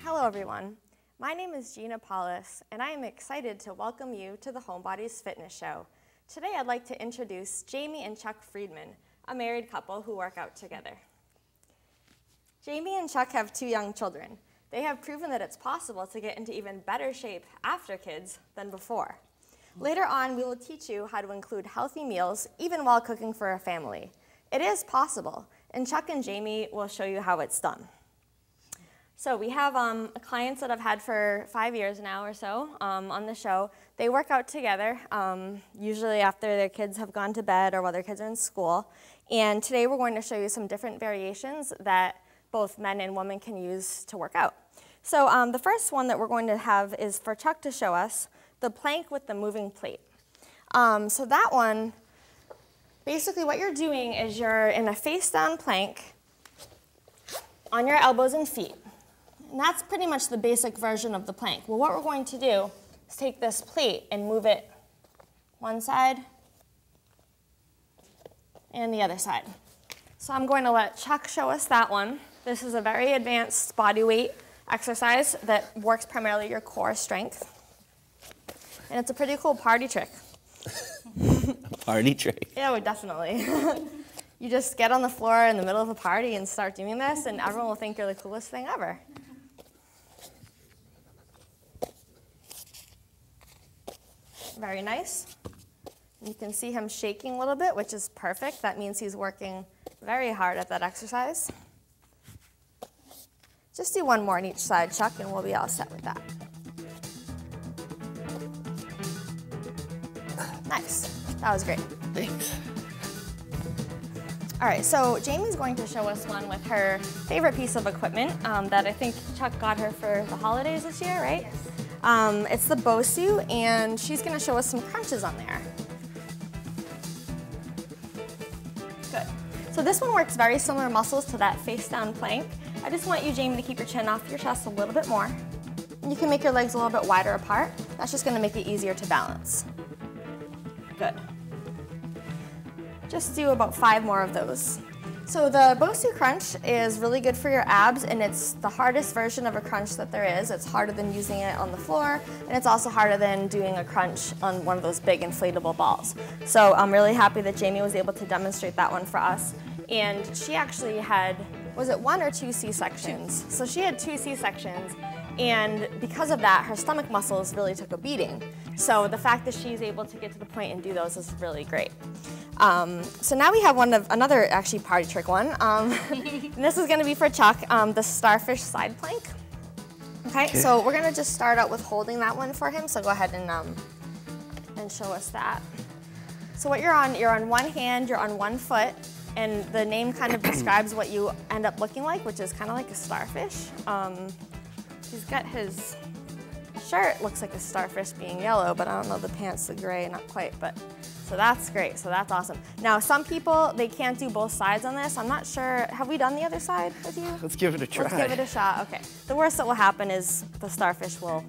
Hello everyone, my name is Gina Paulus and I am excited to welcome you to the Homebodies Fitness Show. Today I'd like to introduce Jamie and Chuck Freedman, a married couple who work out together. Jamie and Chuck have 2 young children. They have proven that it's possible to get into even better shape after kids than before. Later on, we will teach you how to include healthy meals even while cooking for a family. It is possible, and Chuck and Jamie will show you how it's done. So we have clients that I've had for 5 years now or so on the show. They work out together, usually after their kids have gone to bed or while their kids are in school. And today we're going to show you some different variations that both men and women can use to work out. So the first one that we're going to have is for Chuck to show us the plank with the moving plate. So that one, basically what you're doing is you're in a face down plank on your elbows and feet. And that's pretty much the basic version of the plank. Well, what we're going to do is take this plate and move it one side and the other side. So I'm going to let Chuck show us that one. This is a very advanced body weight exercise that works primarily your core strength. And it's a pretty cool party trick. A party trick? Yeah, well, definitely. You just get on the floor in the middle of a party and start doing this, and everyone will think you're the coolest thing ever. Very nice. You can see him shaking a little bit, which is perfect. That means he's working very hard at that exercise. Just do one more on each side, Chuck, and we'll be all set with that. Nice. That was great. Thanks. All right, so Jamie's going to show us one with her favorite piece of equipment that I think Chuck got her for the holidays this year, right? Yes. It's the bosu, and she's going to show us some crunches on there. Good. So this one works very similar muscles to that face down plank. I just want you, Jamie, to keep your chin off your chest a little bit more. You can make your legs a little bit wider apart. That's just going to make it easier to balance. Good. Just do about 5 more of those. So the bosu crunch is really good for your abs, and it's the hardest version of a crunch that there is. It's harder than using it on the floor, and it's also harder than doing a crunch on one of those big inflatable balls. So I'm really happy that Jamie was able to demonstrate that one for us. And she actually had, was it 1 or 2 C-sections? So she had 2 C-sections, and because of that, her stomach muscles really took a beating. So the fact that she's able to get to the point and do those is really great. So now we have another actually party trick one. And this is going to be for Chuck, the starfish side plank. Okay, so we're going to just start out with holding that one for him. So go ahead and show us that. So what you're on one hand, you're on one foot, and the name kind of describes what you end up looking like, which is kind of like a starfish. He's got his shirt looks like a starfish being yellow, but I don't know the pants, the gray, not quite, but so that's great, so that's awesome. Now some people, they can't do both sides on this. I'm not sure, have we done the other side with you? Let's give it a try. Let's give it a shot, okay. The worst that will happen is the starfish will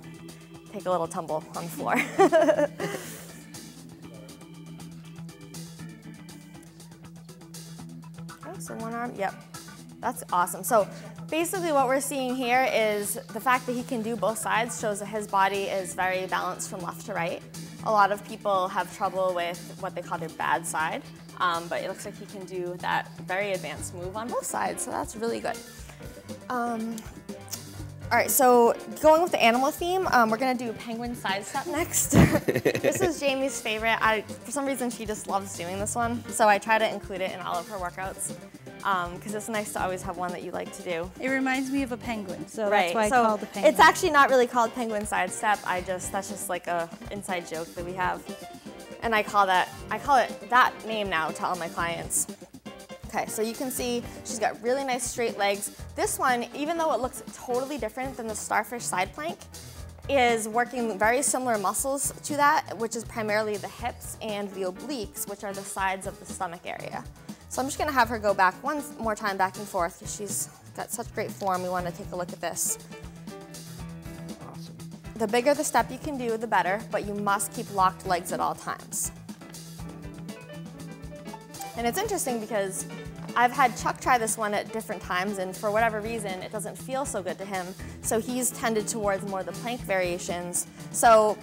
take a little tumble on the floor. Okay, so one arm, yep, that's awesome. So basically what we're seeing here is the fact that he can do both sides shows that his body is very balanced from left to right. A lot of people have trouble with what they call their bad side, but it looks like he can do that very advanced move on both sides, so that's really good. All right, so going with the animal theme, we're gonna do penguin side step next. This is Jamie's favorite. For some reason, she just loves doing this one, so I try to include it in all of her workouts. Because it's nice to always have one that you like to do. It reminds me of a penguin, so right. That's why I call it the penguin. It's actually not really called penguin side step. That's just like a inside joke that we have. And I call it that name now to all my clients. Okay, so you can see she's got really nice straight legs. This one, even though it looks totally different than the starfish side plank, is working very similar muscles to that, which is primarily the hips and the obliques, which are the sides of the stomach area. So I'm just going to have her go back one more time back and forth because she's got such great form. We want to take a look at this. Awesome. The bigger the step you can do, the better, but you must keep locked legs at all times. And it's interesting because I've had Chuck try this one at different times, and for whatever reason, it doesn't feel so good to him. So he's tended towards more of the plank variations. So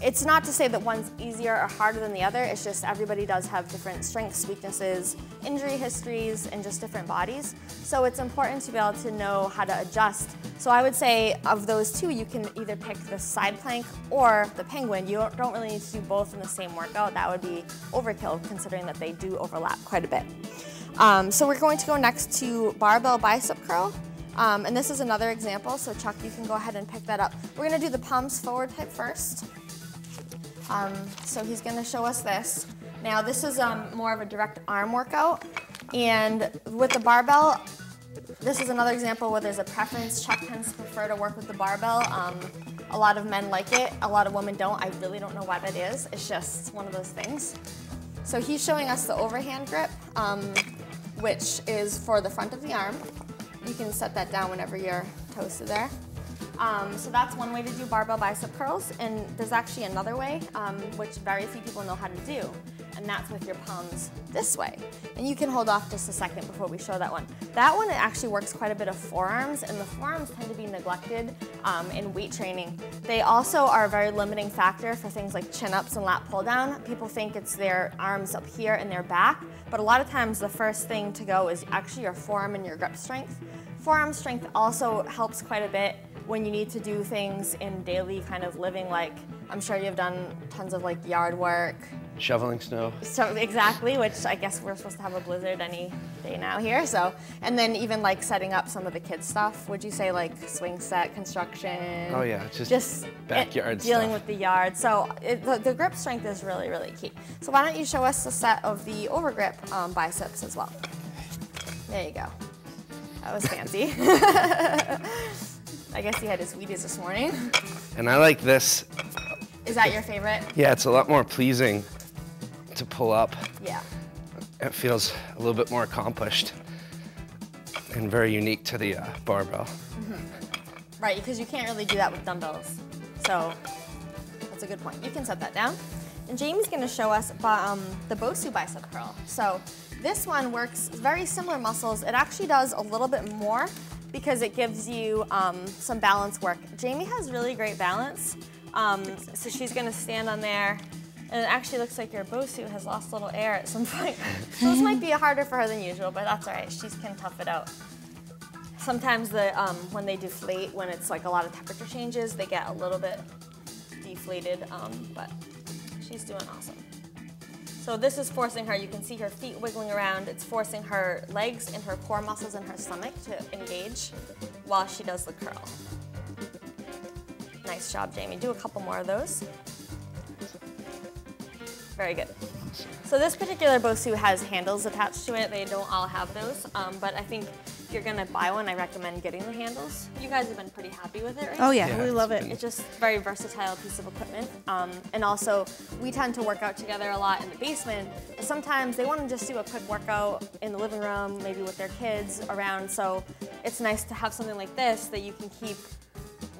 it's not to say that one's easier or harder than the other, it's just everybody does have different strengths, weaknesses, injury histories, and just different bodies. So it's important to be able to know how to adjust. So I would say of those two, you can either pick the side plank or the penguin. You don't really need to do both in the same workout. That would be overkill considering that they do overlap quite a bit. So we're going to go next to barbell bicep curl. And this is another example, so Chuck, you can go ahead and pick that up. We're gonna do the palms forward hip first. So he's gonna show us this. Now this is more of a direct arm workout, and with the barbell, this is another example where there's a preference. Chuck tends to prefer to work with the barbell. A lot of men like it, a lot of women don't. I really don't know why that is. It's just one of those things. So he's showing us the overhand grip, which is for the front of the arm. You can set that down whenever you're toasted there. So that's one way to do barbell bicep curls, and there's actually another way, which very few people know how to do, and that's with your palms this way. And you can hold off just a second before we show that one. That one, it actually works quite a bit of forearms, and the forearms tend to be neglected in weight training. They also are a very limiting factor for things like chin-ups and lat pull-down. People think it's their arms up here and their back, but a lot of times the first thing to go is actually your forearm and your grip strength. Forearm strength also helps quite a bit when you need to do things in daily kind of living, like I'm sure you've done tons of like yard work. Shoveling snow. So exactly, which I guess we're supposed to have a blizzard any day now here. So, and then even like setting up some of the kids stuff. Would you say like swing set, construction? Oh yeah, just backyard dealing stuff. with the yard. So the grip strength is really, really key. So why don't you show us a set of the overgrip biceps as well? There you go. That was fancy. I guess he had his Wheaties this morning. And I like this. Is that your favorite? Yeah, it's a lot more pleasing to pull up. Yeah. It feels a little bit more accomplished and very unique to the barbell. Mm-hmm. Right, because you can't really do that with dumbbells. So that's a good point. You can set that down. And Jamie's going to show us the bosu bicep curl. So this one works very similar muscles. It actually does a little bit more because it gives you some balance work. Jamie has really great balance. So she's gonna stand on there, and it actually looks like your bosu has lost a little air at some point. So this might be harder for her than usual, but that's all right. She can tough it out. Sometimes when they deflate, when it's like a lot of temperature changes, they get a little bit deflated, but she's doing awesome. So this is forcing her, you can see her feet wiggling around. It's forcing her legs and her core muscles in her stomach to engage while she does the curl. Nice job, Jamie. Do a couple more of those. Very good. So this particular bosu has handles attached to it. They don't all have those, but I think if you're gonna buy one, I recommend getting the handles. You guys have been pretty happy with it, right? Oh yeah, we love it. It's just a very versatile piece of equipment. And also, we tend to work out together a lot in the basement. But sometimes they want to just do a quick workout in the living room, maybe with their kids around. So it's nice to have something like this that you can keep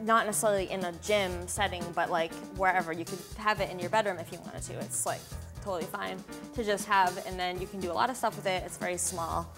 not necessarily in a gym setting, but like wherever. You could have it in your bedroom if you wanted to. It's like totally fine to just have, and then you can do a lot of stuff with it. It's very small.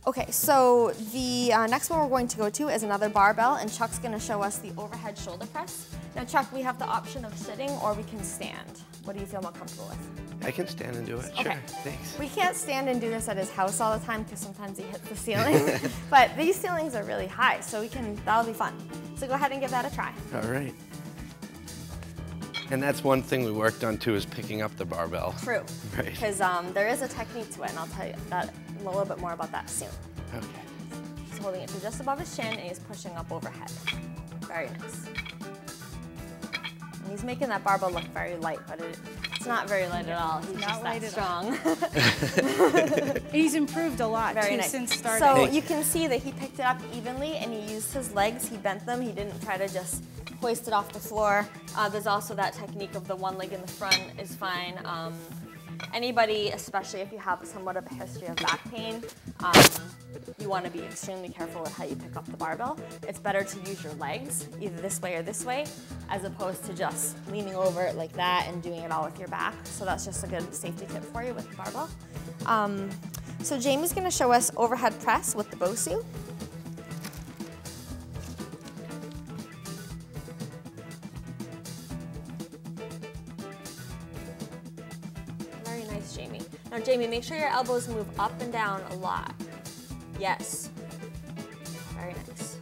Okay, so the next one we're going to go to is another barbell, and Chuck's going to show us the overhead shoulder press. Now, Chuck, we have the option of sitting or we can stand. What do you feel more comfortable with? I can stand and do it. Okay. Sure, thanks. We can't stand and do this at his house all the time because sometimes he hits the ceiling. But these ceilings are really high, so that'll be fun. So go ahead and give that a try. All right. And that's one thing we worked on too, is picking up the barbell. True. Right. Because there is a technique to it, and I'll tell you a little bit more about that soon. Okay. He's holding it to just above his chin, and he's pushing up overhead. Very nice. And he's making that barbell look very light, but it's not very light at all. He's just that strong. He's improved a lot Very too nice. since starting. So you can see that he picked it up evenly, and he used his legs. He bent them. He didn't try to just hoist it off the floor. There's also that technique of the one leg in the front is fine. Anybody, especially if you have somewhat of a history of back pain, you want to be extremely careful with how you pick up the barbell. It's better to use your legs, either this way or this way, as opposed to just leaning over it like that and doing it all with your back. So that's just a good safety tip for you with the barbell. So Jamie's gonna show us overhead press with the bosu. Very nice, Jamie. Now Jamie, make sure your elbows move up and down a lot. Yes. Very nice.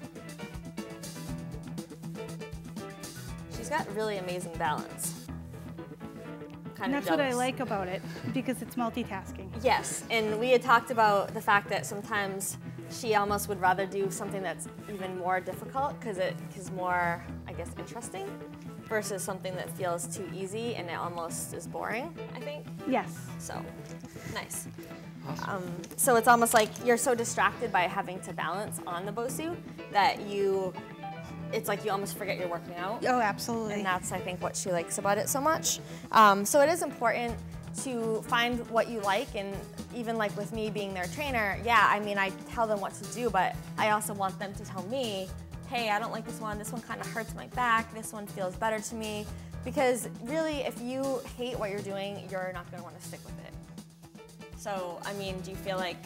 She's got really amazing balance. And that's what I like about it, because it's multitasking. Yes, and we had talked about the fact that sometimes she almost would rather do something that's even more difficult because it is more, I guess, interesting versus something that feels too easy and it almost is boring, I think. Yes. So, nice. Awesome. So it's almost like you're so distracted by having to balance on the bosu that it's like you almost forget you're working out. Oh, absolutely. And that's, I think, what she likes about it so much. So it is important to find what you like, and even like with me being their trainer, yeah, I mean, I tell them what to do, but I also want them to tell me, hey, I don't like this one kind of hurts my back, this one feels better to me. Because really, if you hate what you're doing, you're not gonna wanna stick with it. So, I mean, do you feel like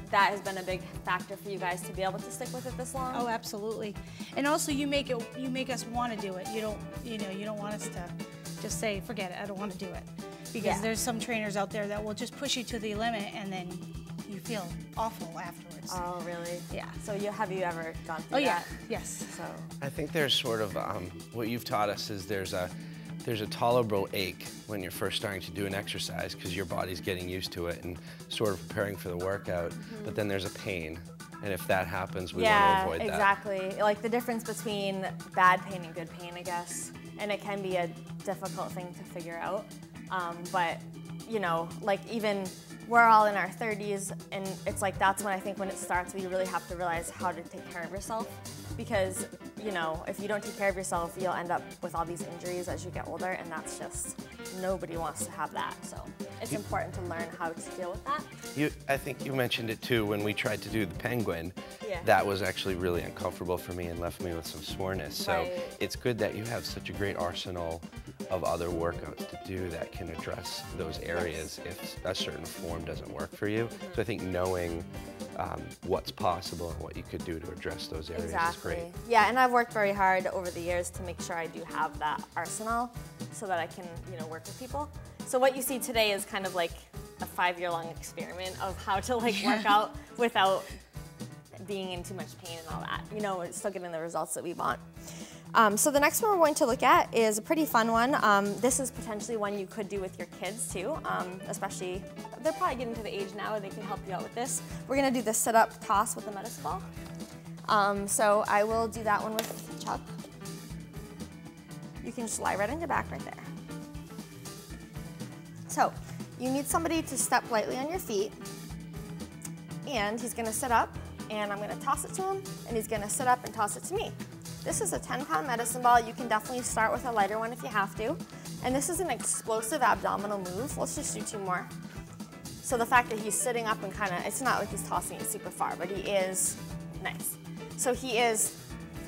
that has been a big factor for you guys to be able to stick with it this long? Oh, absolutely. And also, you make us want to do it. You don't want us to just say, forget it, I don't want to do it. Because there's some trainers out there that will just push you to the limit, and then you feel awful afterwards. Oh, really? Yeah. So have you ever gone through Oh, yeah. that? Yes. So. I think there's sort of, what you've taught us is there's a tolerable ache when you're first starting to do an exercise because your body's getting used to it and sort of preparing for the workout, but then there's a pain. And if that happens, we want to avoid that. Yeah, exactly. Like the difference between bad pain and good pain, I guess. And it can be a difficult thing to figure out. But, you know, like even we're all in our 30s, and it's like that's when I think when it starts, we really have to realize how to take care of yourself. Because, you know, if you don't take care of yourself, you'll end up with all these injuries as you get older, and that's just, nobody wants to have that. So it's important to learn how to deal with that. I think you mentioned it too when we tried to do the penguin. Yeah. That was actually really uncomfortable for me and left me with some soreness. So Right. it's good that you have such a great arsenal of other workouts to do that can address those areas if a certain form doesn't work for you. So I think knowing what's possible and what you could do to address those areas is great. Yeah, and I've worked very hard over the years to make sure I do have that arsenal so that I can, you know, work with people. So what you see today is kind of like a 5-year-long experiment of how to like work out without being in too much pain and all that. You know, we're still getting the results that we want. So the next one we're going to look at is a pretty fun one. This is potentially one you could do with your kids too, especially, they're probably getting to the age now where they can help you out with this. We're gonna do the sit-up toss with the medicine ball. So I will do that one with Chuck. You can just lie right on your back right there. So you need somebody to step lightly on your feet, and he's gonna sit up, and I'm gonna toss it to him, and he's gonna sit up and toss it to me. This is a 10-pound medicine ball. You can definitely start with a lighter one if you have to. And this is an explosive abdominal move. Let's just do 2 more. So the fact that he's sitting up and it's not like he's tossing it super far, but he is, nice. So he is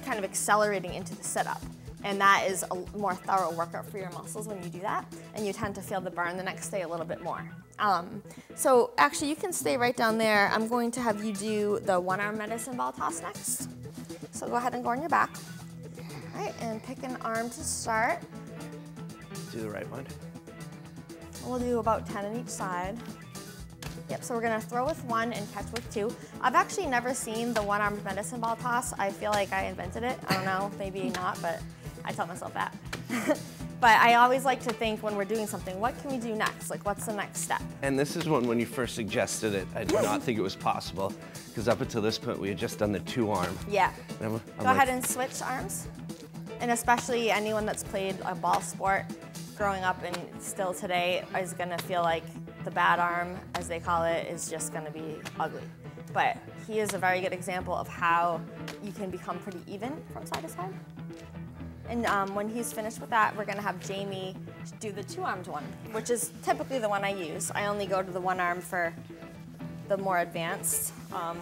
kind of accelerating into the sit-up. And that is a more thorough workout for your muscles when you do that. And you tend to feel the burn the next day a little bit more. So actually you can stay right down there. I'm going to have you do the 1-arm medicine ball toss next. So go ahead and go on your back. All right, and pick an arm to start. Do the right one. We'll do about 10 on each side. Yep, so we're gonna throw with 1 and catch with 2. I've actually never seen the 1-armed medicine ball toss. I feel like I invented it. I don't know, maybe not, but I tell myself that. But I always like to think when we're doing something, what can we do next? Like, what's the next step? And this is one when you first suggested it, I did not think it was possible, because up until this point we had just done the 2-arm. Yeah. I'm Go ahead and switch arms. And especially anyone that's played a ball sport growing up and still today is gonna feel like the bad arm, as they call it, is just gonna be ugly. But he is a very good example of how you can become pretty even from side to side. And when he's finished with that, we're gonna have Jamie do the 2-armed one, which is typically the one I use. I only go to the 1-arm for the more advanced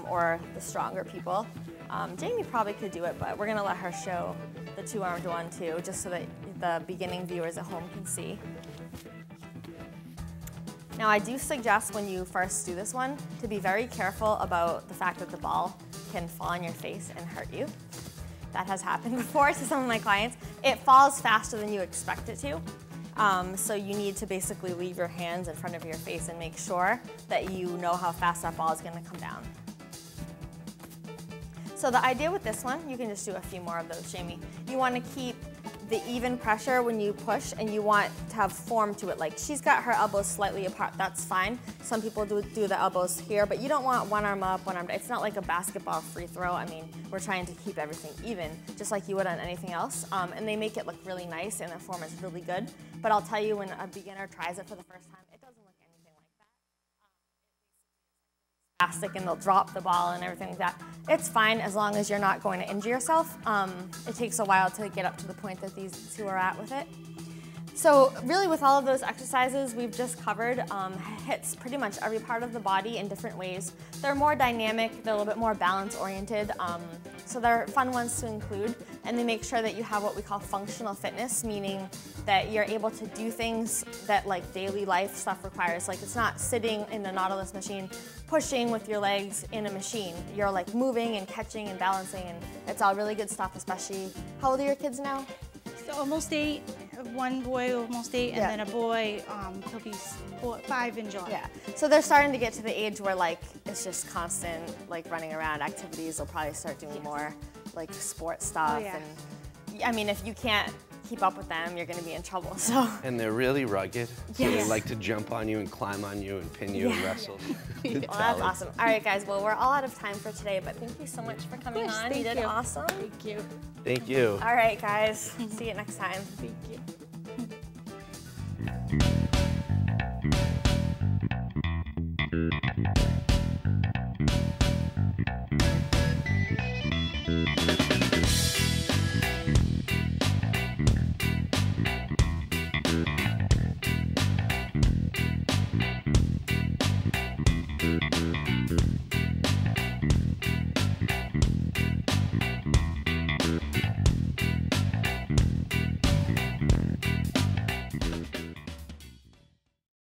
or the stronger people. Jamie probably could do it, but we're gonna let her show the 2-armed one too, just so that the beginning viewers at home can see. Now I do suggest when you first do this one to be very careful about the fact that the ball can fall on your face and hurt you. That has happened before to some of my clients. It falls faster than you expect it to. So you need to basically leave your hands in front of your face and make sure that you know how fast that ball is going to come down. So the idea with this one, you can just do a few more of those, Jamie. You want to keep the even pressure when you push, and you want to have form to it. Like she's got her elbows slightly apart, that's fine. Some people do the elbows here, but you don't want one arm up, one arm down. It's not like a basketball free throw. I mean, we're trying to keep everything even, just like you would on anything else. And they make it look really nice, and the form is really good. But I'll tell you, when a beginner tries it for the first time, it doesn't look anything like that. Plastic, and they'll drop the ball and everything like that. It's fine as long as you're not going to injure yourself. It takes a while to get up to the point that these two are at with it. So really with all of those exercises we've just covered, hits pretty much every part of the body in different ways. They're more dynamic, they're a little bit more balance oriented, so they're fun ones to include, and they make sure that you have what we call functional fitness, meaning that you're able to do things that like daily life stuff requires. Like it's not sitting in the Nautilus machine pushing with your legs in a machine. You're like moving and catching and balancing, and it's all really good stuff, especially, how old are your kids now? So almost 8, one boy almost 8, and then a boy, he'll be 5 in July. Yeah, so they're starting to get to the age where like it's just constant like running around activities. They'll probably start doing more like sport stuff. And I mean, if you can't keep up with them, you're gonna be in trouble, so. And they're really rugged. So they like to jump on you and climb on you and pin you and wrestle. Well, that's awesome. All right, guys, well, we're all out of time for today, but thank you so much for coming on. You did awesome. Thank you. Thank you. All right, guys. See you next time. Thank you.